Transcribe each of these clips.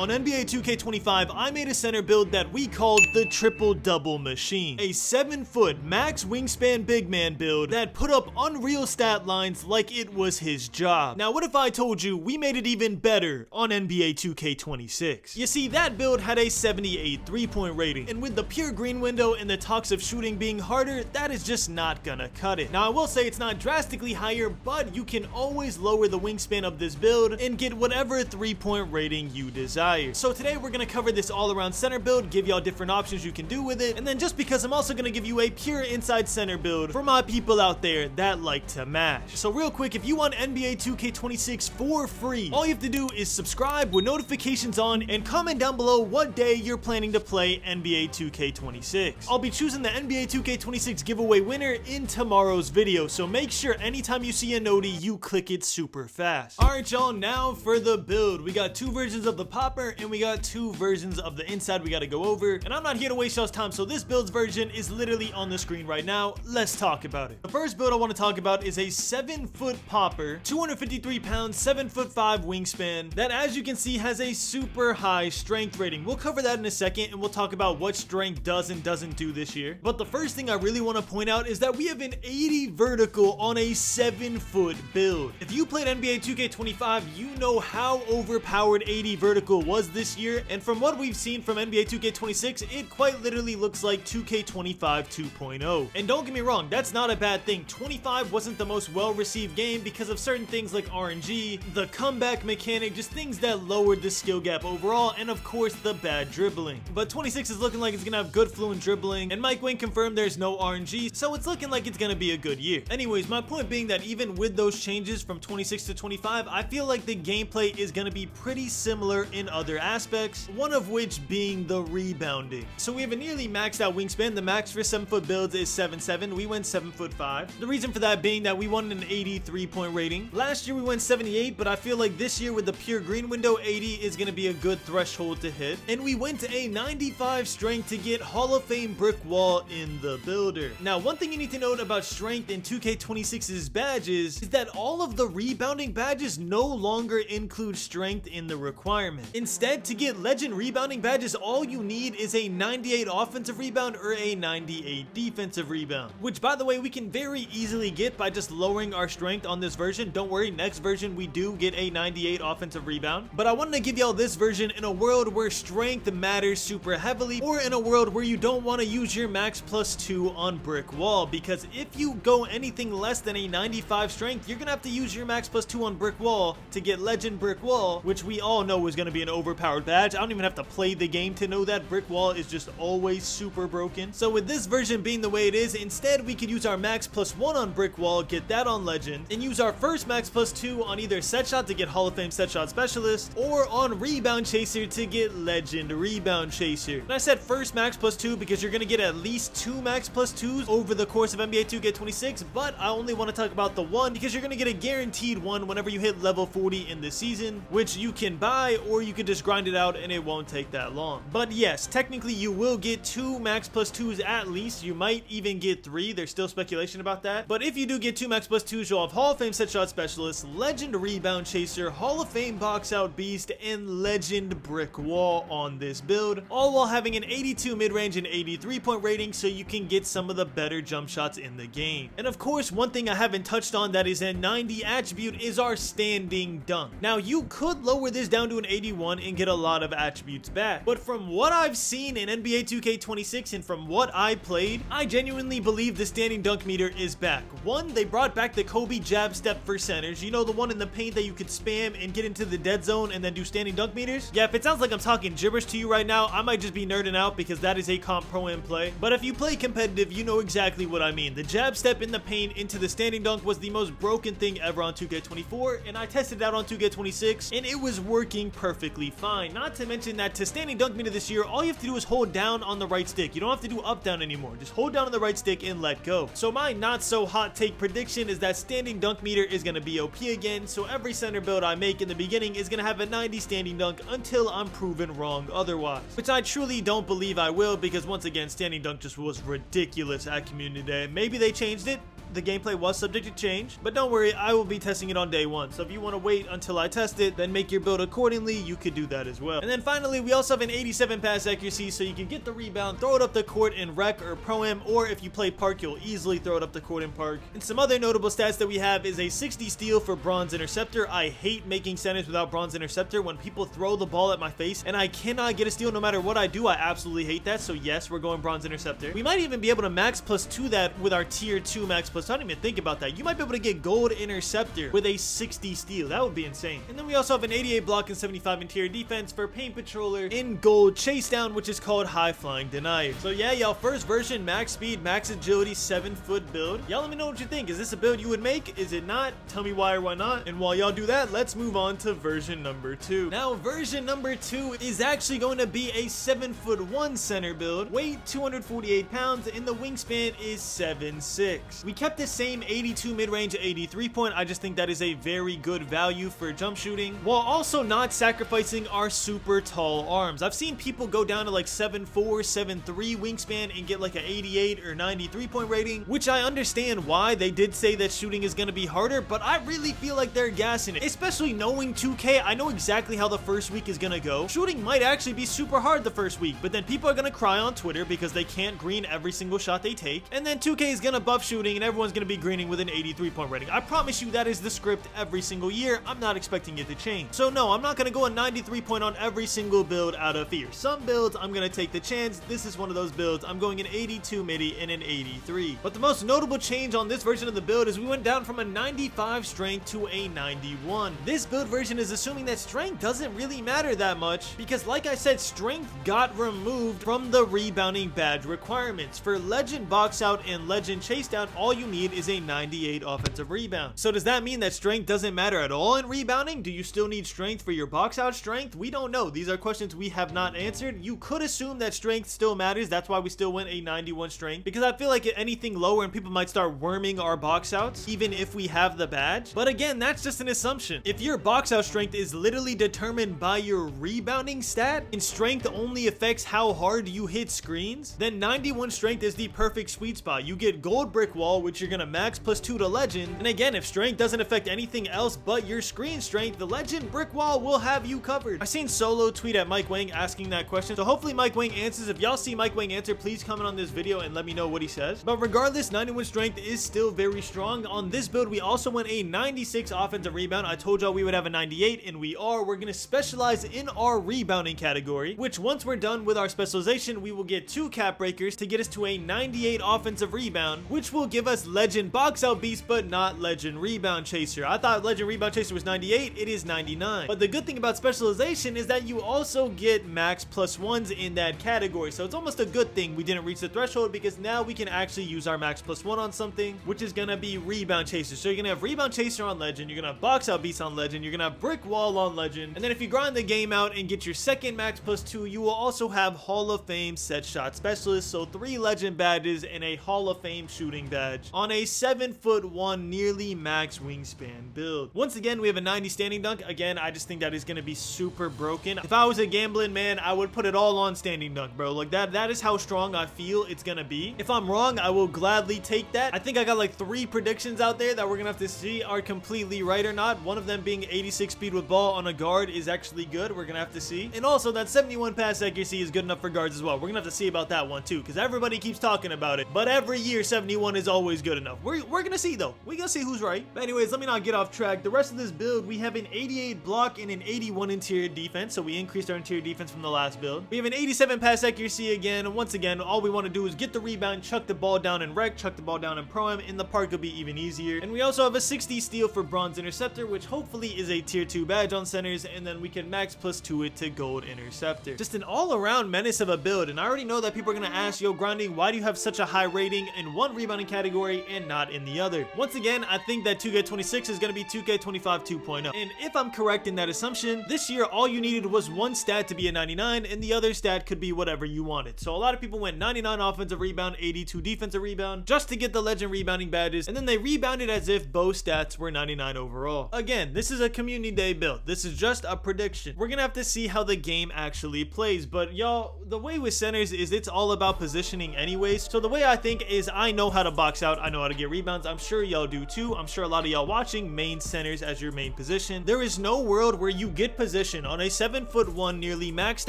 On NBA 2K25, I made a center build that we called the triple-double machine. A 7-foot max wingspan big man build that put up unreal stat lines like it was his job. Now what if I told you we made it even better on NBA 2K26? You see, that build had a 78 3-point rating, and with the pure green window and the talks of shooting being harder, that is just not gonna cut it. Now I will say it's not drastically higher, but you can always lower the wingspan of this build and get whatever 3-point rating you desire. So today we're going to cover this all around center build, give y'all different options you can do with it, and then just because I'm also going to give you a pure inside center build for my people out there that like to mash. So real quick, if you want NBA 2K26 for free, all you have to do is subscribe with notifications on and comment down below what day you're planning to play NBA 2K26. I'll be choosing the NBA 2K26 giveaway winner in tomorrow's video, so make sure anytime you see a noti, you click it super fast. Alright y'all, now for the build. We got two versions of the popper and we got two versions of the inside we got to go over, and I'm not here to waste y'all's time, so this build's version is literally on the screen right now. Let's talk about it. The first build I want to talk about is a 7-foot popper, 253 pounds, 7'5" wingspan that, as you can see, has a super high strength rating. We'll cover that in a second and we'll talk about what strength does and doesn't do this year. But the first thing I really want to point out is that we have an 80 vertical on a 7-foot build. If you played NBA 2K25, you know how overpowered 80 vertical was this year, and from what we've seen from NBA 2K26, it quite literally looks like 2K25 2.0. And don't get me wrong, that's not a bad thing. 25 wasn't the most well-received game because of certain things like RNG, the comeback mechanic, just things that lowered the skill gap overall, and of course the bad dribbling. But 26 is looking like it's gonna have good fluent dribbling, and Mike Wayne confirmed there's no RNG, so it's looking like it's gonna be a good year. Anyways, my point being that even with those changes from 26 to 25, I feel like the gameplay is gonna be pretty similar in other aspects, one of which being the rebounding. So we have a nearly maxed out wingspan. The max for 7-foot builds is 7'7". We went 7'5". The reason for that being that we won an 83-point rating. Last year we went 78, but I feel like this year with the pure green window, 80 is going to be a good threshold to hit. And we went to a 95 strength to get Hall of Fame brick wall in the builder. Now, one thing you need to note about strength in 2K26's badges is that all of the rebounding badges no longer include strength in the requirement. Instead, to get legend rebounding badges, all you need is a 98 offensive rebound or a 98 defensive rebound, which by the way we can very easily get by just lowering our strength on this version. Don't worry, next version we do get a 98 offensive rebound, but I wanted to give y'all this version in a world where strength matters super heavily, or in a world where you don't want to use your max +2 on brick wall, because if you go anything less than a 95 strength, you're gonna have to use your max +2 on brick wall to get legend brick wall, which we all know is going to be an overpowered badge. I don't even have to play the game to know that brick wall is just always super broken. So with this version being the way it is, instead we could use our max +1 on brick wall, get that on legend, and use our first max +2 on either set shot to get Hall of Fame set shot specialist, or on rebound chaser to get legend rebound chaser. And I said first max +2 because you're going to get at least 2 max +2s over the course of NBA 2K26, but I only want to talk about the one because you're going to get a guaranteed one whenever you hit level 40 in the season, which you can buy or you could just grind it out and it won't take that long. But yes, technically you will get 2 max +2s at least. You might even get 3. There's still speculation about that. But if you do get 2 max +2s, you'll have Hall of Fame set shot specialist, legend rebound chaser, Hall of Fame box out beast, and legend brick wall on this build, all while having an 82 mid-range and 83-point rating, so you can get some of the better jump shots in the game. And of course, one thing I haven't touched on that is a 90 attribute is our standing dunk. Now you could lower this down to an 81 and get a lot of attributes back, but from what I've seen in NBA 2K26 and from what I played, I genuinely believe the standing dunk meter is back. One, they brought back the Kobe jab step for centers, you know, the one in the paint that you could spam and get into the dead zone and then do standing dunk meters. Yeah, if it sounds like I'm talking gibberish to you right now, I might just be nerding out because that is a comp pro in play, but if you play competitive, you know exactly what I mean. The jab step in the paint into the standing dunk was the most broken thing ever on 2K24, and I tested it out on 2K26 and it was working perfectly fine. Not to mention that to standing dunk meter this year, all you have to do is hold down on the right stick. You don't have to do up down anymore. Just hold down on the right stick and let go. So my not so hot take prediction is that standing dunk meter is going to be OP again, so every center build I make in the beginning is going to have a 90 standing dunk until I'm proven wrong otherwise, which I truly don't believe I will, because once again standing dunk just was ridiculous at community day. Maybe they changed it, the gameplay was subject to change, but don't worry, I will be testing it on day one. So if you want to wait until I test it, then make your build accordingly, you could do that as well. And then finally, we also have an 87 pass accuracy, so you can get the rebound, throw it up the court in rec or pro-am, or if you play park, you'll easily throw it up the court in park. And some other notable stats that we have is a 60 steal for bronze interceptor. I hate making centers without bronze interceptor. When people throw the ball at my face and I cannot get a steal no matter what I do, I absolutely hate that. So yes, we're going bronze interceptor. We might even be able to max +2 that with our tier 2 max plus. I didn't even think about that. You might be able to get gold interceptor with a 60 steal. That would be insane. And then we also have an 88 block and 75 interior defense for paint patroller in gold chase down, which is called high flying denier. So yeah, y'all, first version, max speed, max agility, 7-foot build. Y'all let me know what you think. Is this a build you would make? Is it not? Tell me why or why not. And while y'all do that, let's move on to version number 2. Now version number 2 is actually going to be a 7'1" center build, weight 248 pounds, and the wingspan is 7'6". We kept the same 82 mid-range, 83 point. I just think that is a very good value for jump shooting, while also not sacrificing our super tall arms. I've seen people go down to like 7'4", 7'3" wingspan and get like an 88 or 93 point rating, which I understand why. They did say that shooting is going to be harder, but I really feel like they're gassing it, especially knowing 2K. I know exactly how the first week is going to go. Shooting might actually be super hard the first week, but then people are going to cry on Twitter because they can't green every single shot they take, and then 2K is going to buff shooting and everyone's going to be greening with an 83 point rating. I promise you that is the script every single year. I'm not expecting it to change. So no, I'm not going to go a 93 point on every single build out of fear. Some builds I'm going to take the chance. This is one of those builds. I'm going an 82 midi and an 83. But the most notable change on this version of the build is we went down from a 95 strength to a 91. This build version is assuming that strength doesn't really matter that much because, like I said, strength got removed from the rebounding badge requirements. For legend box out and legend chase down, all you need is a 98 offensive rebound. So does that mean that strength doesn't matter at all in rebounding? Do you still need strength for your box out strength? We don't know. These are questions we have not answered. You could assume that strength still matters. That's why we still went a 91 strength, because I feel like anything lower and people might start worming our box outs even if we have the badge. But again, that's just an assumption. If your box out strength is literally determined by your rebounding stat and strength only affects how hard you hit screens, then 91 strength is the perfect sweet spot. You get gold brick wall, which you're gonna max +2 to legend, and again, if strength doesn't affect anything else but your screen strength, the legend brick wall will have you covered. I seen Solo tweet at Mike Wang asking that question, so hopefully Mike Wang answers. If y'all see Mike Wang answer, please comment on this video and let me know what he says. But regardless, 91 strength is still very strong. On this build, we also went a 96 offensive rebound. I told y'all we would have a 98, and we are. We're gonna specialize in our rebounding category, which once we're done with our specialization, we will get 2 cap breakers to get us to a 98 offensive rebound, which will give us legend box out beast, but not legend rebound chaser. I thought legend rebound chaser was 98. It is 99. But the good thing about specialization is that you also get max +1s in that category. So it's almost a good thing we didn't reach the threshold, because now we can actually use our max +1 on something, which is gonna be rebound chaser. So you're gonna have rebound chaser on legend, you're gonna have box out beast on legend, you're gonna have brick wall on legend, and then if you grind the game out and get your second max +2, you will also have Hall of Fame set shot specialist. So 3 legend badges and a Hall of Fame shooting badge on a 7'1" nearly max wingspan build. Once again, we have a 90 standing dunk. Again, I just think that is gonna be super broken. If I was a gambling man, I would put it all on standing dunk, bro. Like that is how strong I feel it's gonna be. If I'm wrong, I will gladly take that. I think I got like 3 predictions out there that we're gonna have to see are completely right or not. One of them being 86 speed with ball on a guard is actually good. We're gonna have to see. And also that 71 pass accuracy is good enough for guards as well. We're gonna have to see about that one too, because everybody keeps talking about it, but every year 71 is always good enough. We're gonna see though. We're gonna see who's right. But anyways, let me not get off track. The rest of this build, we have an 88 block and an 81 interior defense, so we increased our interior defense from the last build. We have an 87 pass accuracy again, and once again, all we want to do is get the rebound, chuck the ball down in rec, chuck the ball down in pro-am. In the park, it'll be even easier. And we also have a 60 steal for bronze interceptor, which hopefully is a tier 2 badge on centers, and then we can max +2 it to gold interceptor. Just an all-around menace of a build, and I already know that people are gonna ask, yo, Grinding, why do you have such a high rating in one rebounding category and not in the other? Once again, I think that 2K26 is gonna be 2K25 2.0, and if I'm correct in that assumption, this year all you needed was one stat to be a 99, and the other stat could be whatever you wanted. So a lot of people went 99 offensive rebound, 82 defensive rebound, just to get the legend rebounding badges, and then they rebounded as if both stats were 99 overall. Again, this is a community day build. This is just a prediction. We're gonna have to see how the game actually plays, but y'all, the way with centers is it's all about positioning anyways. So the way I think is I know how to box out. I know how to get rebounds. I'm sure y'all do too. I'm sure a lot of y'all watching main centers as your main position. There is no world where you get position on a 7'1" nearly maxed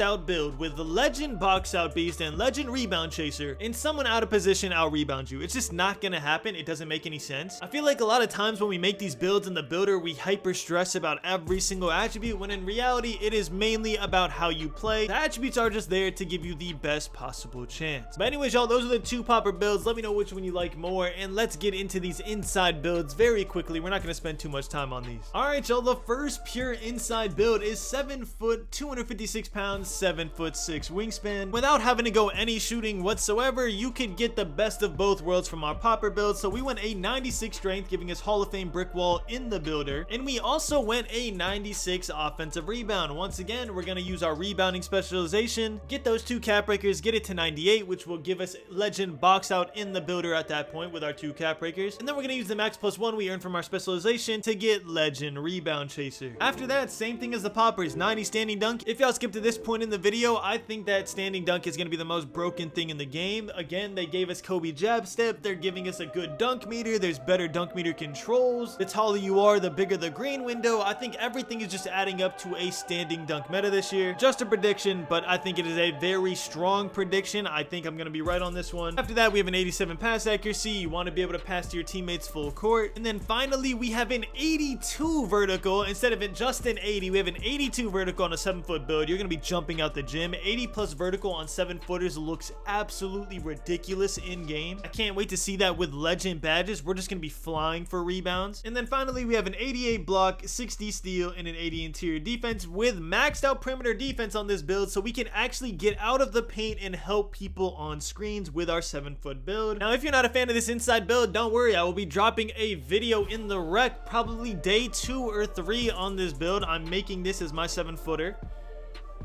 out build with the legend box out beast and legend rebound chaser and someone out of position out rebound you. It's just not gonna happen. It doesn't make any sense. I feel like a lot of times when we make these builds in the builder, we hyper stress about every single attribute, when in reality it is mainly about how you play. The attributes are just there to give you the best possible chance. But anyways, y'all, those are the two popper builds. Let me know which one you like more, and let's get into these inside builds very quickly. We're not gonna spend too much time on these. All right, y'all, the first pure inside build is 7 foot 256 pounds 7'6" wingspan. Without having to go any shooting whatsoever, you could get the best of both worlds from our popper build. So we went a 96 strength, giving us Hall of Fame brick wall in the builder, and we also went a 96 offensive rebound. Once again, we're gonna use our rebounding specialization, get those two cap breakers, get it to 98, which will give us legend box out in the builder at that point with our two cap breakers, and then we're gonna use the max +1 we earned from our specialization to get legend rebound chaser. After that, same thing as the poppers, 90 standing dunk. If y'all skip to this point in the video, I think that standing dunk is gonna be the most broken thing in the game. Again, they gave us Kobe jab step, they're giving us a good dunk meter, there's better dunk meter controls, the taller you are, the bigger the green window. I think everything is just adding up to a standing dunk meta this year. Just a prediction, but I think it is a very strong prediction. I think I'm gonna be right on this one. After that, we have an 87 pass accuracy. You want to be able to pass to your teammates full court. And then finally, we have an 82 vertical. Instead of it just an 80, we have an 82 vertical on a 7-foot build. You're gonna be jumping out the gym. 80 plus vertical on 7-footers looks absolutely ridiculous in game. I can't wait to see that with legend badges. We're just gonna be flying for rebounds. And then finally, we have an 88 block, 60 steal, and an 80 interior defense with maxed out perimeter defense on this build, so we can actually get out of the paint and help people on screens with our 7-foot build. Now, if you're not a fan of this inside build, don't worry, I will be dropping a video in the rec probably day 2 or 3 on this build. I'm making this as my 7-footer.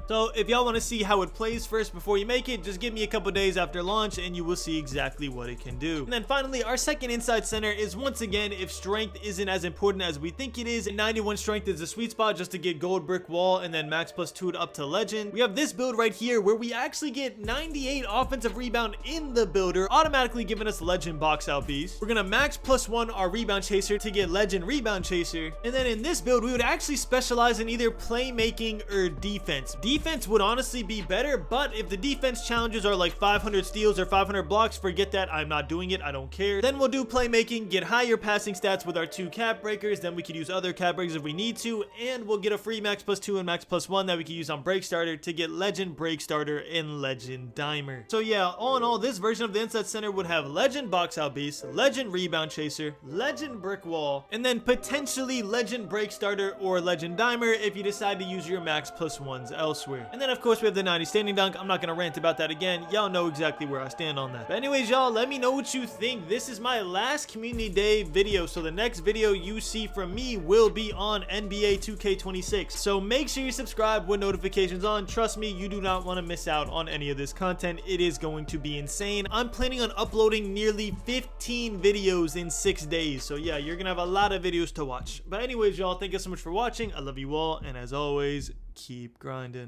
So if y'all want to see how it plays first before you make it, just give me a couple days after launch and you will see exactly what it can do. And then finally, our second inside center is, once again, if strength isn't as important as we think it is, 91 strength is the sweet spot just to get gold brick wall and then max +2 up to legend. We have this build right here where we actually get 98 offensive rebound in the builder, automatically giving us legend box out beast. We're gonna max +1 our rebound chaser to get legend rebound chaser. And then in this build, we would actually specialize in either playmaking or defense. Defense would honestly be better, but if the defense challenges are like 500 steals or 500 blocks, forget that. I'm not doing it. I don't care. Then we'll do playmaking, get higher passing stats with our 2 cap breakers. Then we could use other cap breakers if we need to, and we'll get a free max +2 and max +1 that we can use on break starter to get legend break starter and legend dimer. So yeah, all in all, this version of the inside center would have legend box out beast, legend rebound chaser, legend brick wall, and then potentially legend break starter or legend dimer if you decide to use your max +1s elsewhere. And then of course we have the 90 standing dunk. I'm not gonna rant about that again. Y'all know exactly where I stand on that. But anyways, y'all, let me know what you think. This is my last community day video, so the next video you see from me will be on NBA 2K26. So make sure you subscribe with notifications on. Trust me, you do not want to miss out on any of this content. It is going to be insane. I'm planning on uploading nearly 15 videos in 6 days. So yeah, you're gonna have a lot of videos to watch. But anyways, y'all, thank you so much for watching. I love you all, and as always, keep grinding.